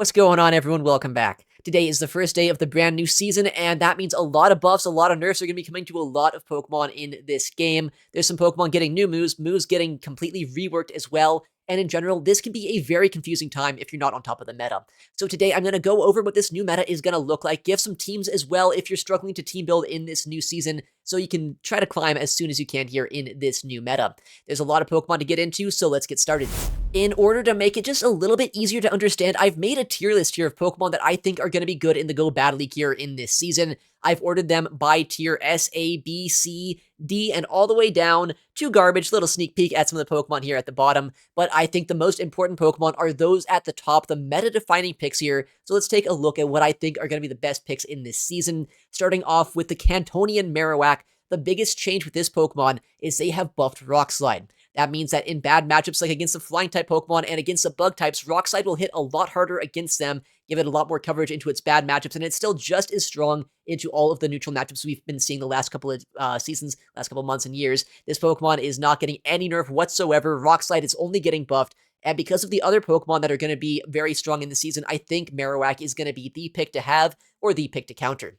What's going on, everyone? Welcome back. Today is the first day of the brand new season, and that means a lot of buffs, a lot of nerfs are going to be coming to a lot of Pokemon in this game. There's some Pokemon getting new moves getting completely reworked as well, and in general, this can be a very confusing time if you're not on top of the meta. So today, I'm going to go over what this new meta is going to look like, give some teams as well if you're struggling to team build in this new season, so you can try to climb as soon as you can here in this new meta. There's a lot of Pokemon to get into, so let's get started. In order to make it just a little bit easier to understand, I've made a tier list here of Pokemon that I think are going to be good in the Go Battle League here in this season. I've ordered them by tier S, A, B, C, D, and all the way down to garbage. Little sneak peek at some of the Pokemon here at the bottom. But I think the most important Pokemon are those at the top, the meta-defining picks here. So let's take a look at what I think are going to be the best picks in this season. Starting off with the Cantonian Marowak. The biggest change with this Pokemon is they have buffed Rock Slide. That means that in bad matchups like against the Flying-type Pokemon and against the Bug-types, Rock Slide will hit a lot harder against them, give it a lot more coverage into its bad matchups, and it's still just as strong into all of the neutral matchups we've been seeing the last couple of seasons, last couple of months and years. This Pokemon is not getting any nerf whatsoever. Rock Slide is only getting buffed, and because of the other Pokemon that are going to be very strong in the season, I think Marowak is going to be the pick to have or the pick to counter.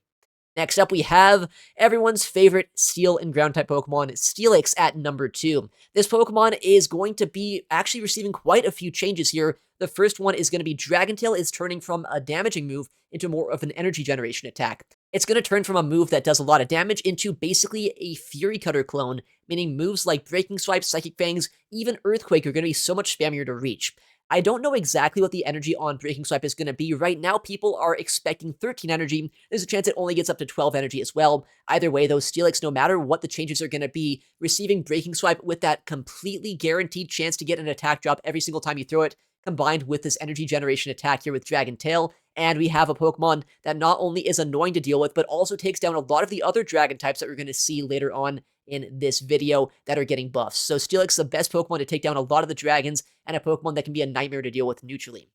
Next up, we have everyone's favorite Steel and Ground-type Pokemon, Steelix, at number 2. This Pokemon is going to be actually receiving quite a few changes here. The first one is going to be Dragon Tail is turning from a damaging move into more of an energy generation attack. It's going to turn from a move that does a lot of damage into basically a Fury Cutter clone, meaning moves like Breaking Swipe, Psychic Fangs, even Earthquake are going to be so much spammier to reach. I don't know exactly what the energy on Breaking Swipe is going to be. Right now, people are expecting 13 energy. There's a chance it only gets up to 12 energy as well. Either way, though, Steelix, no matter what the changes are going to be, receiving Breaking Swipe with that completely guaranteed chance to get an attack drop every single time you throw it, combined with this energy generation attack here with Dragon Tail, and we have a Pokemon that not only is annoying to deal with, but also takes down a lot of the other Dragon types that we're going to see later on in this video that are getting buffs. So Steelix is the best Pokemon to take down a lot of the dragons, and a Pokemon that can be a nightmare to deal with neutrally.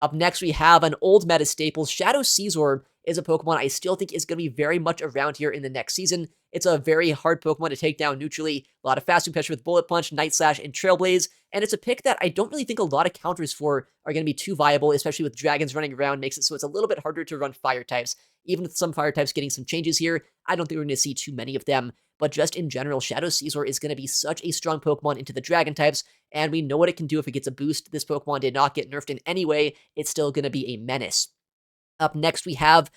Up next, we have an old meta staple. Shadow Scizor is a Pokemon I still think is going to be very much around here in the next season. It's a very hard Pokemon to take down neutrally. A lot of fast pressure with Bullet Punch, Night Slash, and Trailblaze. And it's a pick that I don't really think a lot of counters for are going to be too viable, especially with dragons running around. Makes it so it's a little bit harder to run fire types. Even with some fire types getting some changes here, I don't think we're going to see too many of them. But just in general, Shadow Scizor is going to be such a strong Pokemon into the dragon types, and we know what it can do if it gets a boost. This Pokemon did not get nerfed in any way. It's still going to be a menace. Up next, we have,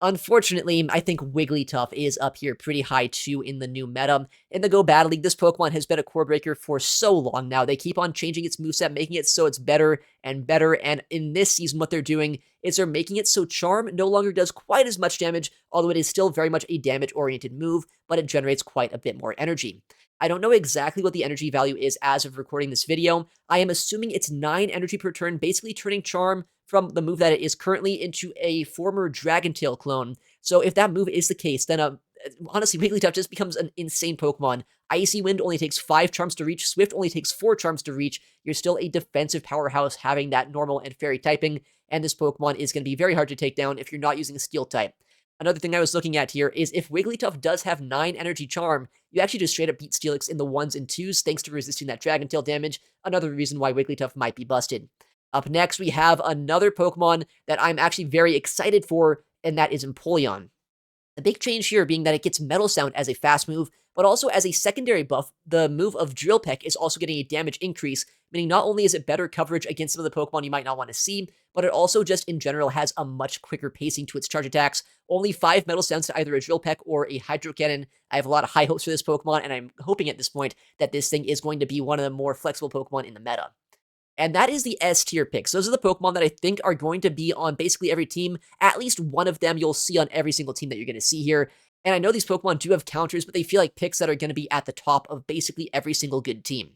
unfortunately, I think Wigglytuff is up here pretty high too in the new meta. In the Go Battle League, this Pokemon has been a core breaker for so long now. They keep on changing its moveset, making it so it's better and better, and in this season, what they're doing is they're making it so Charm no longer does quite as much damage, although it is still very much a damage-oriented move, but it generates quite a bit more energy. I don't know exactly what the energy value is as of recording this video. I am assuming it's 9 energy per turn, basically turning Charm from the move that it is currently into a former Dragon Tail clone. So if that move is the case, then honestly, Wigglytuff just becomes an insane Pokemon. Icy Wind only takes 5 charms to reach. Swift only takes 4 charms to reach. You're still a defensive powerhouse having that normal and fairy typing, and this Pokemon is going to be very hard to take down if you're not using a steel type. Another thing I was looking at here is if Wigglytuff does have 9 energy charm, you actually just straight up beat Steelix in the 1s and 2s thanks to resisting that Dragon Tail damage. Another reason why Wigglytuff might be busted. Up next, we have another Pokemon that I'm actually very excited for, and that is Empoleon. The big change here being that it gets Metal Sound as a fast move, but also as a secondary buff, the move of Drill Peck is also getting a damage increase, meaning not only is it better coverage against some of the Pokemon you might not want to see, but it also just in general has a much quicker pacing to its charge attacks. Only 5 Metal Sounds to either a Drill Peck or a Hydro Cannon. I have a lot of high hopes for this Pokemon, and I'm hoping at this point that this thing is going to be one of the more flexible Pokemon in the meta. And that is the S tier picks. Those are the Pokemon that I think are going to be on basically every team. At least one of them you'll see on every single team that you're going to see here. And I know these Pokemon do have counters, but they feel like picks that are going to be at the top of basically every single good team.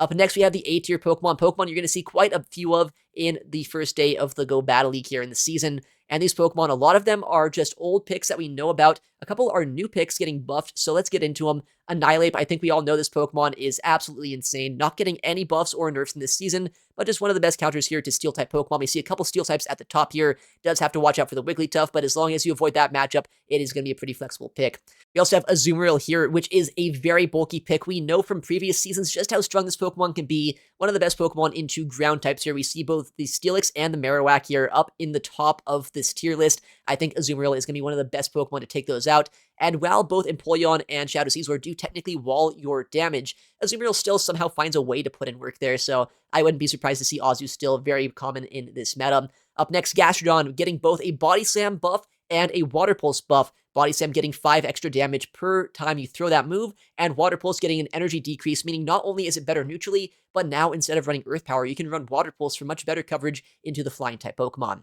Up next, we have the A tier Pokemon. Pokemon you're going to see quite a few of in the first day of the Go Battle League here in the season. And these Pokemon, a lot of them are just old picks that we know about. A couple are new picks getting buffed, so let's get into them. Annihilate, I think we all know this Pokemon is absolutely insane, not getting any buffs or nerfs in this season, but just one of the best counters here to Steel-type Pokemon. We see a couple Steel types at the top here. Does have to watch out for the Wigglytuff, but as long as you avoid that matchup, it is going to be a pretty flexible pick. We also have Azumarill here, which is a very bulky pick. We know from previous seasons just how strong this Pokemon can be. One of the best Pokemon into ground types here. We see both the Steelix and the Marowak here up in the top of this tier list. I think Azumarill is going to be one of the best Pokemon to take those out. And while both Empoleon and Shadow Caesar do technically wall your damage, Azumarill still somehow finds a way to put in work there, so I wouldn't be surprised to see Azu still very common in this meta. Up next, Gastrodon getting both a Body Slam buff and a Water Pulse buff. Body Slam getting 5 extra damage per time you throw that move, and Water Pulse getting an energy decrease, meaning not only is it better neutrally, but now instead of running Earth Power, you can run Water Pulse for much better coverage into the Flying-type Pokemon.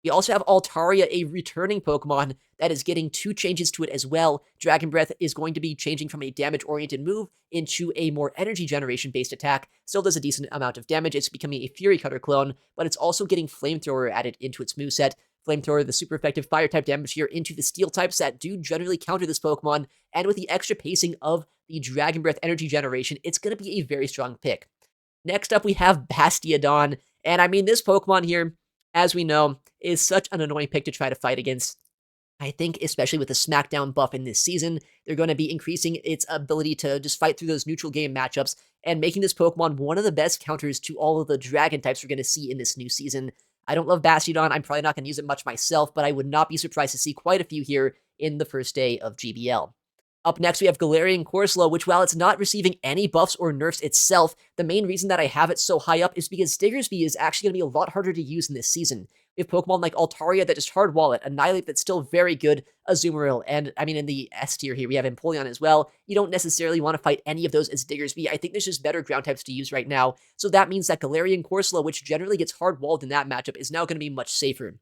We also have Altaria, a returning Pokemon that is getting 2 changes to it as well. Dragon Breath is going to be changing from a damage-oriented move into a more energy generation-based attack. Still does a decent amount of damage. It's becoming a Fury Cutter clone, but it's also getting Flamethrower added into its moveset. Flamethrower, the super effective Fire-type damage here into the Steel types that do generally counter this Pokemon, and with the extra pacing of the Dragon Breath energy generation, it's going to be a very strong pick. Next up, we have Bastiodon, and I mean, this Pokemon here, as we know, is such an annoying pick to try to fight against. I think, especially with the Smackdown buff in this season, they're going to be increasing its ability to just fight through those neutral game matchups and making this Pokemon one of the best counters to all of the Dragon types we're going to see in this new season. I don't love Bastiodon. I'm probably not going to use it much myself, but I would not be surprised to see quite a few here in the first day of GBL. Up next, we have Galarian Corsola, which while it's not receiving any buffs or nerfs itself, the main reason that I have it so high up is because Diggersby is actually going to be a lot harder to use in this season. We have Pokemon like Altaria that just hard wall it, Annihilate that's still very good, Azumarill, and I mean in the S tier here we have Empoleon as well. You don't necessarily want to fight any of those as Diggersby. I think there's just better ground types to use right now, so that means that Galarian Corsola, which generally gets hard walled in that matchup, is now going to be much safer.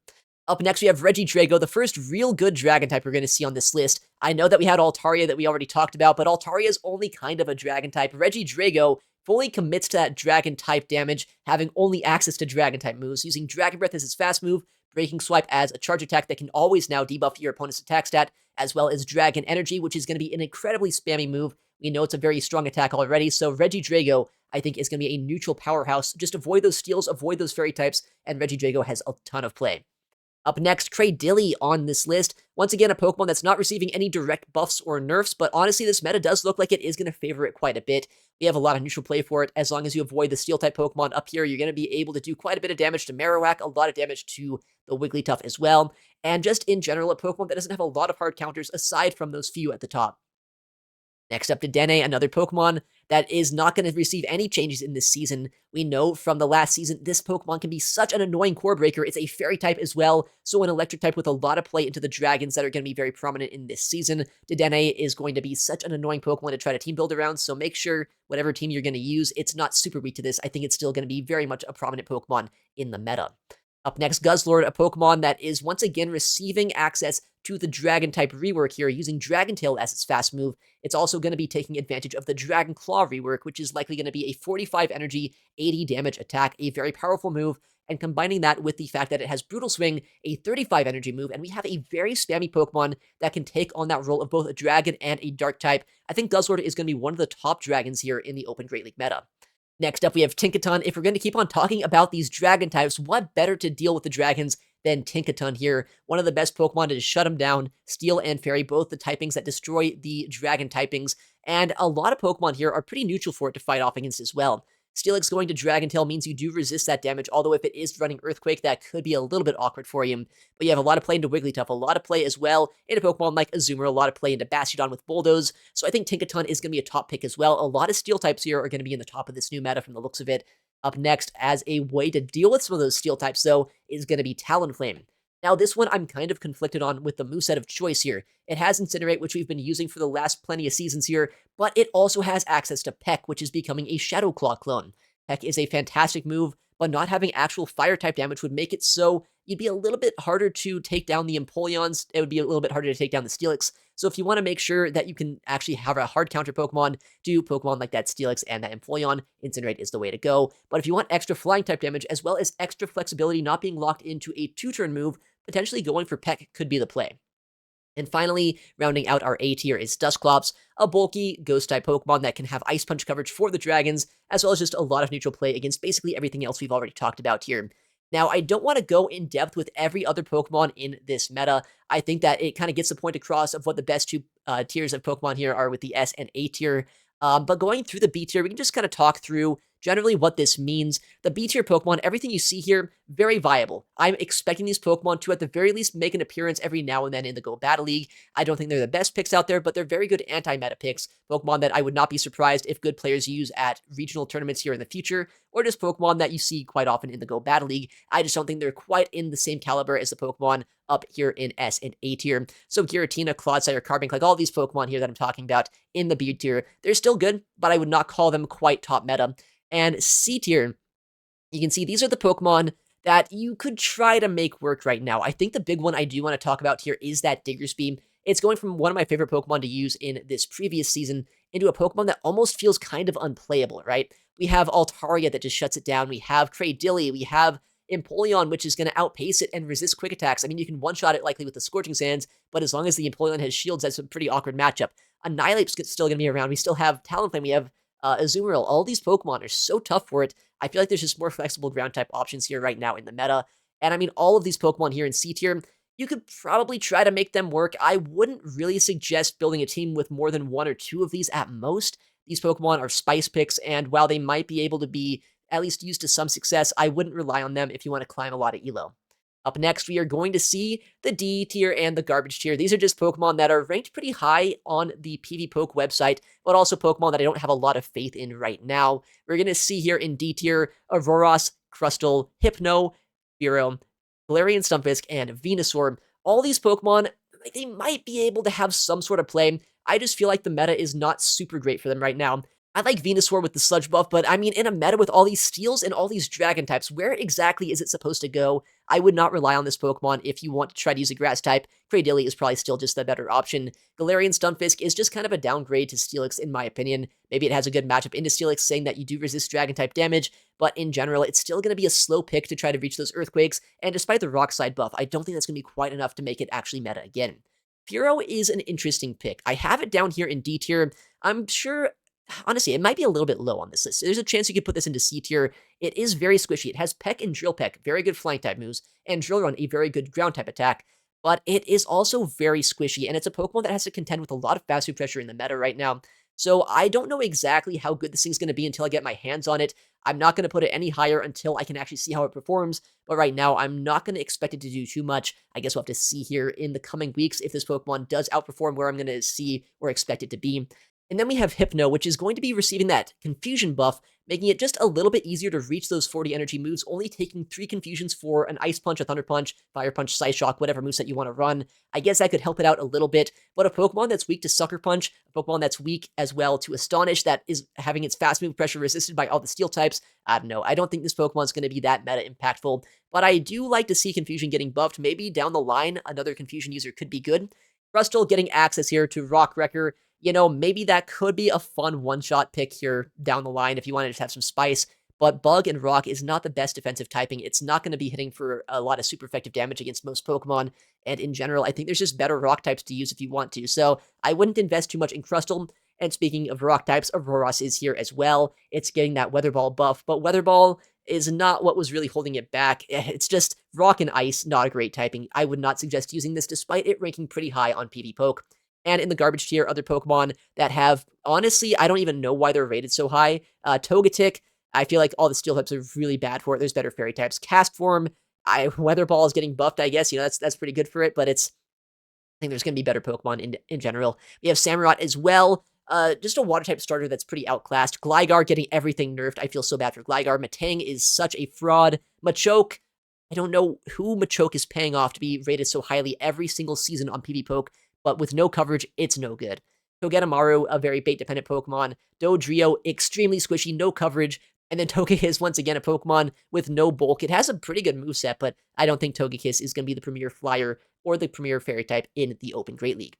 Up next, we have Regidrago, the first real good Dragon type we're going to see on this list. I know that we had Altaria that we already talked about, but Altaria is only kind of a Dragon type. Regidrago fully commits to that Dragon type damage, having only access to Dragon type moves, using Dragon Breath as its fast move, Breaking Swipe as a charge attack that can always now debuff your opponent's attack stat, as well as Dragon Energy, which is going to be an incredibly spammy move. We know it's a very strong attack already, so Regidrago, I think, is going to be a neutral powerhouse. Just avoid those steals, avoid those fairy types, and Regidrago has a ton of play. Up next, Cradilly on this list. Once again, a Pokemon that's not receiving any direct buffs or nerfs, but honestly, this meta does look like it is going to favor it quite a bit. We have a lot of neutral play for it. As long as you avoid the Steel-type Pokemon up here, you're going to be able to do quite a bit of damage to Marowak, a lot of damage to the Wigglytuff as well, and just in general, a Pokemon that doesn't have a lot of hard counters aside from those few at the top. Next up to Dene, another Pokemon that is not going to receive any changes in this season. We know from the last season, this Pokemon can be such an annoying core breaker. It's a fairy type as well, so an electric type with a lot of play into the dragons that are going to be very prominent in this season. Dedenne is going to be such an annoying Pokemon to try to team build around, so make sure whatever team you're going to use, it's not super weak to this. I think it's still going to be very much a prominent Pokemon in the meta. Up next, Guzzlord, a Pokemon that is once again receiving access to the Dragon-type rework here, using Dragon Tail as its fast move. It's also going to be taking advantage of the Dragon Claw rework, which is likely going to be a 45 energy, 80 damage attack, a very powerful move, and combining that with the fact that it has Brutal Swing, a 35 energy move, and we have a very spammy Pokemon that can take on that role of both a Dragon and a Dark type. I think Guzzlord is going to be one of the top dragons here in the Open Great League meta. Next up, we have Tinkaton. If we're going to keep on talking about these dragon types, what better to deal with the dragons than Tinkaton here? One of the best Pokemon to just shut them down. Steel and Fairy, both the typings that destroy the dragon typings. And a lot of Pokemon here are pretty neutral for it to fight off against as well. Steelix going to Dragon Tail means you do resist that damage, although if it is running Earthquake, that could be a little bit awkward for you. But you have a lot of play into Wigglytuff, a lot of play as well into Pokemon like Azumarill, a lot of play into Bastiodon with Bulldoze, so I think Tinkaton is going to be a top pick as well. A lot of Steel types here are going to be in the top of this new meta from the looks of it. Up next, as a way to deal with some of those Steel types, though, is going to be Talonflame. Now, this one I'm kind of conflicted on with the moveset of choice here. It has Incinerate, which we've been using for the last plenty of seasons here, but it also has access to Peck, which is becoming a Shadow Claw clone. Peck is a fantastic move, but not having actual fire-type damage would make it so you'd be a little bit harder to take down the Empoleons. It would be a little bit harder to take down the Steelix. So if you want to make sure that you can actually have a hard counter Pokemon, do Pokemon like that Steelix and that Empoleon, Incinerate is the way to go. But if you want extra flying-type damage, as well as extra flexibility not being locked into a 2-turn move, potentially going for Peck could be the play. And finally, rounding out our A tier is Dusclops, a bulky ghost-type Pokemon that can have Ice Punch coverage for the dragons, as well as just a lot of neutral play against basically everything else we've already talked about here. Now, I don't want to go in depth with every other Pokemon in this meta. I think that it kind of gets the point across of what the best two tiers of Pokemon here are with the S and A tier. But going through the B tier, we can just kind of talk through generally what this means. The B tier Pokemon, everything you see here, very viable. I'm expecting these Pokemon to at the very least make an appearance every now and then in the Go Battle League. I don't think they're the best picks out there, but they're very good anti-meta picks. Pokemon that I would not be surprised if good players use at regional tournaments here in the future, or just Pokemon that you see quite often in the Go Battle League. I just don't think they're quite in the same caliber as the Pokemon up here in S and A tier. So Giratina, Clodsire, Carbink, like all these Pokemon here that I'm talking about in the B tier, they're still good, but I would not call them quite top meta. And C tier, you can see these are the Pokemon that you could try to make work right now. I think the big one I do want to talk about here is that Diggersby. It's going from one of my favorite Pokemon to use in this previous season into a Pokemon that almost feels kind of unplayable, right? We have Altaria that just shuts it down. We have Cradilly. We have Empoleon, which is going to outpace it and resist quick attacks. I mean, you can one-shot it likely with the Scorching Sands, but as long as the Empoleon has shields, that's a pretty awkward matchup. Annihilape's still going to be around. We still have Talonflame. We have Azumarill. All these Pokemon are so tough for it. I feel like there's just more flexible ground-type options here right now in the meta. And I mean, all of these Pokemon here in C tier, you could probably try to make them work. I wouldn't really suggest building a team with more than one or two of these at most. These Pokemon are spice picks, and while they might be able to be at least used to some success, I wouldn't rely on them if you want to climb a lot of elo. Up next, we are going to see the D tier and the garbage tier. These are just Pokemon that are ranked pretty high on the PvPoke website, but also Pokemon that I don't have a lot of faith in right now. We're going to see here in D tier, Auroras, Crustle, Hypno, Fearow, Galarian Stunfisk, and Venusaur. All these Pokemon, they might be able to have some sort of play. I just feel like the meta is not super great for them right now. I like Venusaur with the Sludge buff, but I mean, in a meta with all these Steels and all these Dragon types, where exactly is it supposed to go? I would not rely on this Pokemon if you want to try to use a Grass type. Cradilly is probably still just the better option. Galarian Stunfisk is just kind of a downgrade to Steelix, in my opinion. Maybe it has a good matchup into Steelix, saying that you do resist Dragon type damage, but in general, it's still going to be a slow pick to try to reach those Earthquakes, and despite the Rock Slide buff, I don't think that's going to be quite enough to make it actually meta again. Fearow is an interesting pick. I have it down here in D tier. I'm sure, honestly, it might be a little bit low on this list. There's a chance you could put this into C tier. It is very squishy. It has Peck and Drill Peck, very good flying type moves, and Drill Run, a very good ground type attack. But it is also very squishy, and it's a Pokemon that has to contend with a lot of fast food pressure in the meta right now. So I don't know exactly how good this thing's going to be until I get my hands on it. I'm not going to put it any higher until I can actually see how it performs. But right now, I'm not going to expect it to do too much. I guess we'll have to see here in the coming weeks if this Pokemon does outperform where I'm going to see or expect it to be. And then we have Hypno, which is going to be receiving that Confusion buff, making it just a little bit easier to reach those 40 energy moves, only taking 3 Confusions for an Ice Punch, a Thunder Punch, Fire Punch, Psy Shock, whatever moveset you want to run. I guess that could help it out a little bit, but a Pokemon that's weak to Sucker Punch, a Pokemon that's weak as well to Astonish, that is having its fast move pressure resisted by all the Steel types, I don't know. I don't think this Pokemon's going to be that meta impactful, but I do like to see Confusion getting buffed. Maybe down the line, another Confusion user could be good. Crustle getting access here to Rock Wrecker, you know, maybe that could be a fun one-shot pick here down the line if you wanted to have some spice, but Bug and Rock is not the best defensive typing. It's not going to be hitting for a lot of super effective damage against most Pokemon, and in general, I think there's just better Rock types to use if you want to, so I wouldn't invest too much in Crustle. And speaking of Rock types, Auroras is here as well. It's getting that Weather Ball buff, but Weather Ball is not what was really holding it back. It's just Rock and Ice, not a great typing. I would not suggest using this despite it ranking pretty high on PvPoke. And in the garbage tier, other Pokemon that have, honestly, I don't even know why they're rated so high. Togetic, I feel like all the Steel types are really bad for it. There's better Fairy types. Cast Form, Weather Ball is getting buffed, I guess. You know, that's pretty good for it, but I think there's going to be better Pokemon in general. We have Samurott as well. Just a water type starter that's pretty outclassed. Gligar getting everything nerfed. I feel so bad for Gligar. Matang is such a fraud. Machoke, I don't know who Machoke is paying off to be rated so highly every single season on PvPoke, but with no coverage, it's no good. Togedemaru, a very bait-dependent Pokemon. Dodrio, extremely squishy, no coverage. And then Togekiss, once again, a Pokemon with no bulk. It has a pretty good moveset, but I don't think Togekiss is going to be the premier flyer or the premier fairy type in the Open Great League.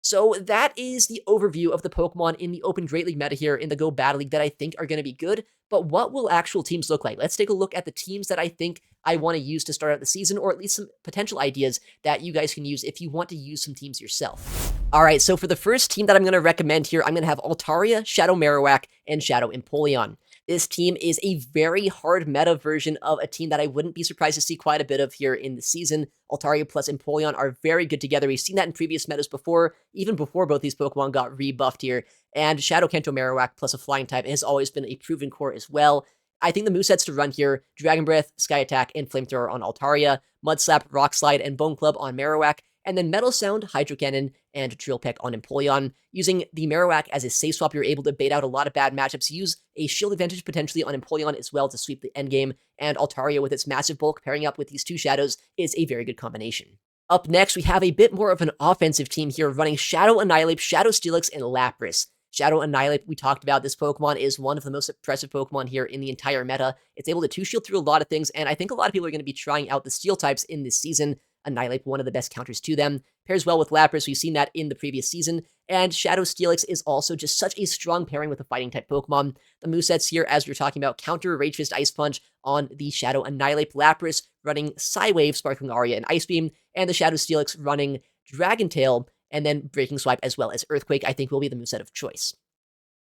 So that is the overview of the Pokemon in the Open Great League meta here in the Go Battle League that I think are going to be good. But what will actual teams look like? Let's take a look at the teams that I think I want to use to start out the season, or at least some potential ideas that you guys can use if you want to use some teams yourself. All right, so for the first team that I'm going to recommend here, I'm going to have Altaria, Shadow Marowak, and Shadow Empoleon. This team is a very hard meta version of a team that I wouldn't be surprised to see quite a bit of here in the season. Altaria plus Empoleon are very good together. We've seen that in previous metas before, even before both these Pokemon got rebuffed here. And Shadow Kanto Marowak plus a flying type has always been a proven core as well. I think the movesets to run here, Dragon Breath, Sky Attack, and Flamethrower on Altaria, Mud Slap, Rock Slide, and Bone Club on Marowak, and then Metal Sound, Hydro Cannon, and Drill Peck on Empoleon. Using the Marowak as a safe swap, you're able to bait out a lot of bad matchups, use a shield advantage potentially on Empoleon as well to sweep the endgame, and Altaria with its massive bulk pairing up with these two shadows is a very good combination. Up next, we have a bit more of an offensive team here running Shadow Annihilape, Shadow Steelix, and Lapras. Shadow Annihilape, we talked about, this Pokemon is one of the most impressive Pokemon here in the entire meta. It's able to two-shield through a lot of things, and I think a lot of people are going to be trying out the Steel types in this season. Annihilape, one of the best counters to them. Pairs well with Lapras, we've seen that in the previous season, and Shadow Steelix is also just such a strong pairing with a fighting-type Pokemon. The movesets here, as we were talking about, counter Rage Fist Ice Punch on the Shadow Annihilape, Lapras running Psywave, Sparkling Aria, and Ice Beam, and the Shadow Steelix running Dragon Tail, and then Breaking Swipe as well as Earthquake, I think will be the moveset of choice.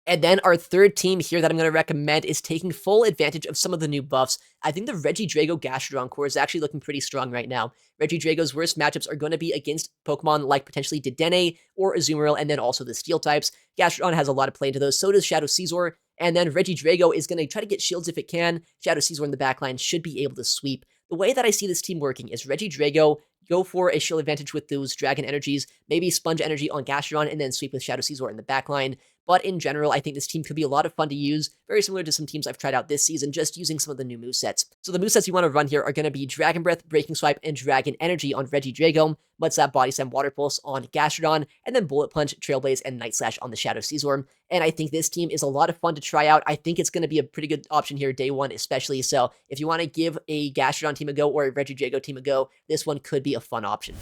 And then our third team here that I'm going to recommend is taking full advantage of some of the new buffs. I think the Regidrago Gastrodon core is actually looking pretty strong right now. Regidrago's worst matchups are going to be against Pokemon like potentially Dedenne or Azumarill, and then also the Steel types. Gastrodon has a lot of play into those, so does Shadow Caesar, and then Regidrago is going to try to get shields if it can. Shadow Caesar in the backline should be able to sweep. The way that I see this team working is Regidrago, go for a shield advantage with those Dragon Energies, maybe Sponge Energy on Gastrodon, and then sweep with Shadow Caesar in the backline. But in general, I think this team could be a lot of fun to use, very similar to some teams I've tried out this season, just using some of the new movesets. So the movesets you want to run here are going to be Dragon Breath, Breaking Swipe, and Dragon Energy on Regidrago, Mud Slap, Body Slam, Water Pulse on Gastrodon, and then Bullet Punch, Trailblaze, and Night Slash on the Shadow Caesar. And I think this team is a lot of fun to try out. I think it's going to be a pretty good option here day one, especially. So if you want to give a Gastrodon team a go or a Regidrago team a go, this one could be a fun option.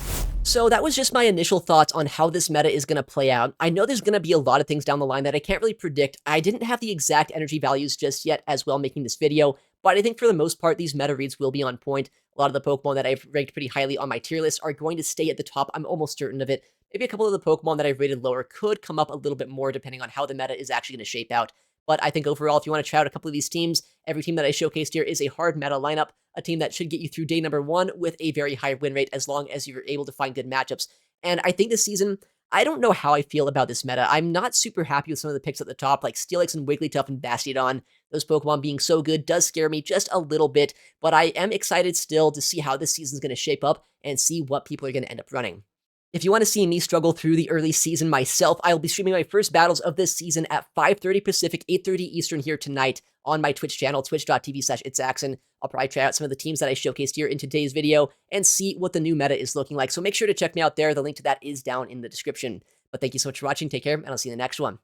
So that was just my initial thoughts on how this meta is going to play out. I know there's going to be a lot of things down the line that I can't really predict. I didn't have the exact energy values just yet as well making this video, but I think for the most part, these meta reads will be on point. A lot of the Pokemon that I've ranked pretty highly on my tier list are going to stay at the top. I'm almost certain of it. Maybe a couple of the Pokemon that I've rated lower could come up a little bit more depending on how the meta is actually going to shape out. But I think overall, if you want to try out a couple of these teams, every team that I showcased here is a hard meta lineup, a team that should get you through day number one with a very high win rate as long as you're able to find good matchups. And I think this season, I don't know how I feel about this meta. I'm not super happy with some of the picks at the top, like Steelix and Wigglytuff and Bastiodon. Those Pokemon being so good does scare me just a little bit, but I am excited still to see how this season's going to shape up and see what people are going to end up running. If you want to see me struggle through the early season myself, I'll be streaming my first battles of this season at 5:30 Pacific, 8:30 Eastern here tonight on my Twitch channel, twitch.tv/itsaxon. I'll probably try out some of the teams that I showcased here in today's video and see what the new meta is looking like. So make sure to check me out there. The link to that is down in the description. But thank you so much for watching. Take care, and I'll see you in the next one.